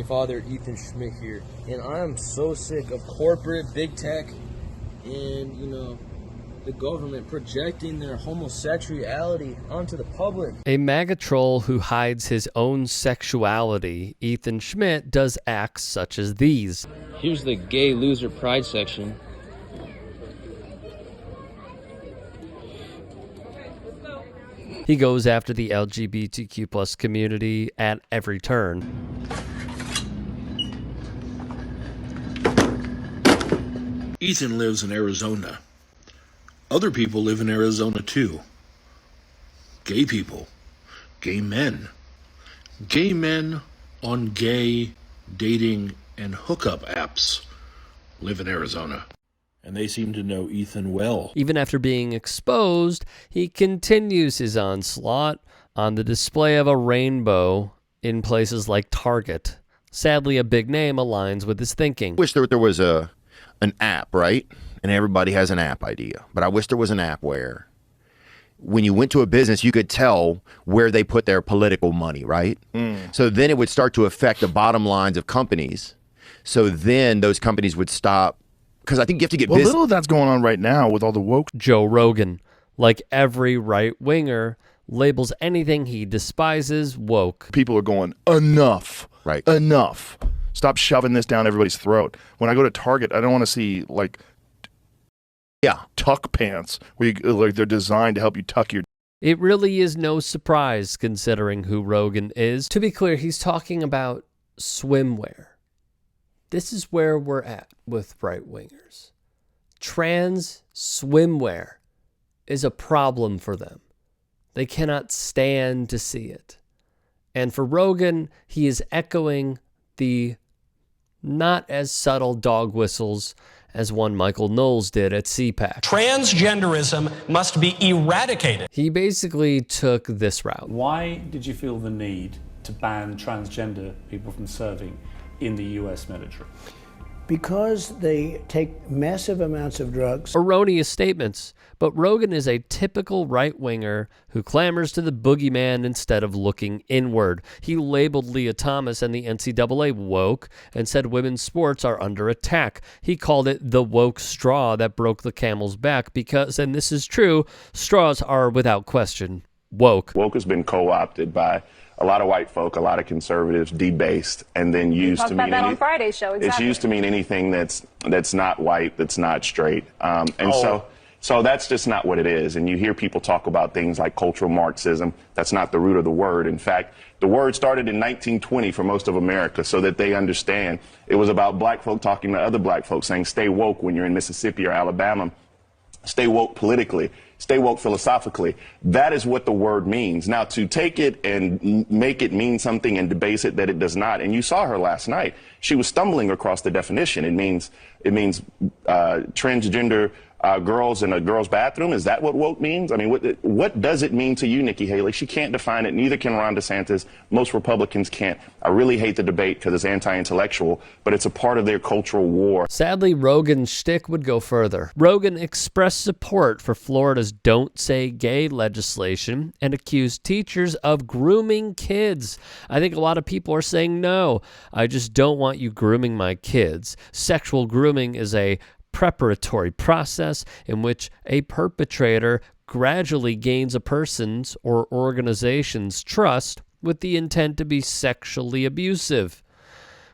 Father Ethan Schmidt here, and I am so sick of corporate big tech and the government projecting their homosexuality onto the public. A MAGA troll who hides his own sexuality, Ethan Schmidt does acts such as these. Here's the gay loser pride section. He goes after the LGBTQ plus community at every turn. Ethan lives in Arizona. Other people live in Arizona too. Gay people. Gay men. Gay men on gay dating and hookup apps live in Arizona. And they seem to know Ethan well. Even after being exposed, he continues his onslaught on the display of a rainbow in places like Target. Sadly, a big name aligns with his thinking. Wish there was an app, right? And everybody has an app idea. But I wish there was an app where when you went to a business, you could tell where they put their political money, right? So then it would start to affect the bottom lines of companies. So then those companies would stop. Because I think you have to get business. Little of that's going on right now with all the woke. Joe Rogan, like every right-winger, labels anything he despises woke. People are going, enough. Right. Enough. Stop shoving this down everybody's throat. When I go to Target, I don't want to see, like, tuck pants where they're designed to help you tuck your... It really is no surprise considering who Rogan is. To be clear, he's talking about swimwear. This is where we're at with right-wingers. Trans swimwear is a problem for them. They cannot stand to see it. And for Rogan, he is echoing the not as subtle dog whistles as one Michael Knowles did at CPAC. Transgenderism must be eradicated. He basically took this route. Why did you feel the need to ban transgender people from serving in the U.S. military? Because they take massive amounts of drugs. Erroneous statements, but Rogan is a typical right-winger who clamors to the boogeyman instead of looking inward. He labeled Leah Thomas and the NCAA woke and said women's sports are under attack. He called it the woke straw that broke the camel's back because, and this is true, straws are without question woke. Woke has been co-opted by a lot of white folk, a lot of conservatives, debased, and then used to mean that on Friday's show. Exactly. It's used to mean anything that's not white, that's not straight, so that's just not what it is. And you hear people talk about things like cultural Marxism. That's not the root of the word. In fact, the word started in 1920 for most of America, so that they understand. It was about black folk talking to other black folks, saying, "Stay woke when you're in Mississippi or Alabama. Stay woke politically. Stay woke philosophically." That is what the word means. Now, to take it and make it mean something and debase it that it does not, and you saw her last night. She was stumbling across the definition. It means transgender girls in a girl's bathroom. Is that what woke means? I mean, what does it mean to you, Nikki Haley? She can't define it. Neither can Ron DeSantis. Most Republicans can't. I really hate the debate because it's anti-intellectual, but it's a part of their cultural war. Sadly, Rogan's shtick would go further. Rogan expressed support for Florida's Don't Say Gay legislation and accused teachers of grooming kids. I think a lot of people are saying, no, I just don't want you grooming my kids. Sexual grooming is a preparatory process in which a perpetrator gradually gains a person's or organization's trust with the intent to be sexually abusive.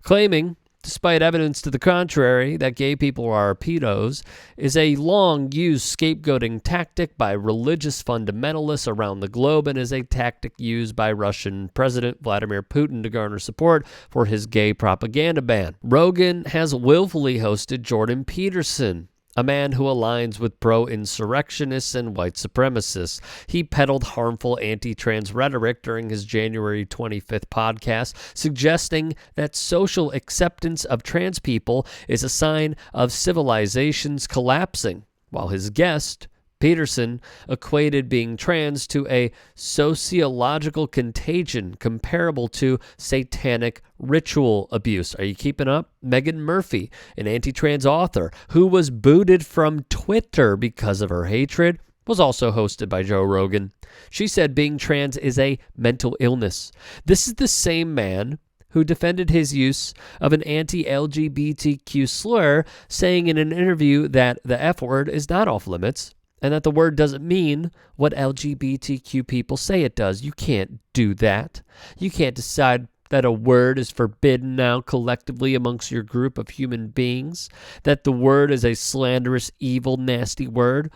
Claiming, despite evidence to the contrary, that gay people are pedos is a long-used scapegoating tactic by religious fundamentalists around the globe and is a tactic used by Russian President Vladimir Putin to garner support for his gay propaganda ban. Rogan has willfully hosted Jordan Peterson, a man who aligns with pro-insurrectionists and white supremacists. He peddled harmful anti-trans rhetoric during his January 25th podcast, suggesting that social acceptance of trans people is a sign of civilization's collapsing, while his guest, Peterson, equated being trans to a sociological contagion comparable to satanic ritual abuse. Are you keeping up? Megan Murphy, an anti-trans author who was booted from Twitter because of her hatred, was also hosted by Joe Rogan. She said being trans is a mental illness. This is the same man who defended his use of an anti-LGBTQ slur, saying in an interview that the F word is not off limits and that the word doesn't mean what LGBTQ people say it does. You can't do that. You can't decide that a word is forbidden now collectively amongst your group of human beings, that the word is a slanderous, evil, nasty word.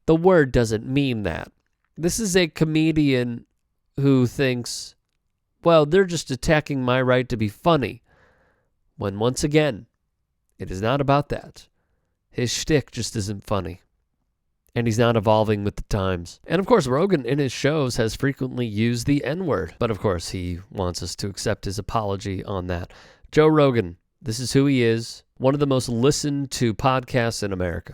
The word doesn't mean that. This is a comedian who thinks, well, they're just attacking my right to be funny, when once again, it is not about that. His shtick just isn't funny. And he's not evolving with the times. And of course, Rogan in his shows has frequently used the N-word. But of course, he wants us to accept his apology on that. Joe Rogan, this is who he is. One of the most listened to podcasts in America.